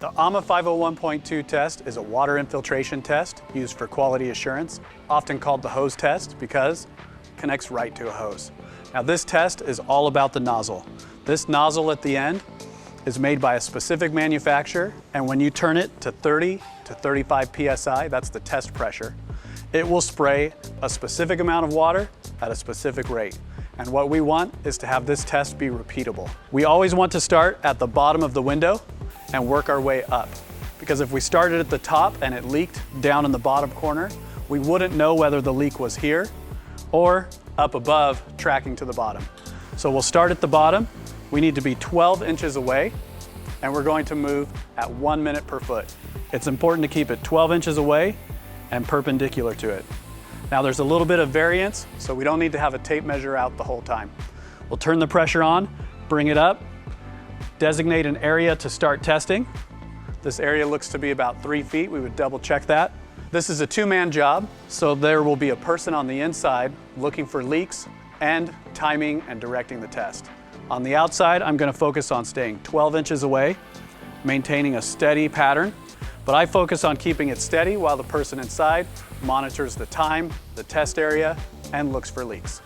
The AAMA 501.2 test is a water infiltration test used for quality assurance, often called the hose test because it connects right to a hose. Now this test is all about the nozzle. This nozzle at the end is made by a specific manufacturer, and when you turn it to 30 to 35 psi, that's the test pressure, it will spray a specific amount of water at a specific rate. And what we want is to have this test be repeatable. We always want to start at the bottom of the window and work our way up. Because if we started at the top and it leaked down in the bottom corner, we wouldn't know whether the leak was here or up above tracking to the bottom. So we'll start at the bottom. We need to be 12 inches away, and we're going to move at 1 minute per foot. It's important to keep it 12 inches away and perpendicular to it. Now there's a little bit of variance, so we don't need to have a tape measure out the whole time. We'll turn the pressure on, bring it up, designate an area to start testing. This area looks to be about 3 feet. We would double check that. This is a two-man job, so there will be a person on the inside looking for leaks and timing and directing the test. On the outside, I'm going to focus on staying 12 inches away, maintaining a steady pattern, but I focus on keeping it steady while the person inside monitors the time, the test area, and looks for leaks.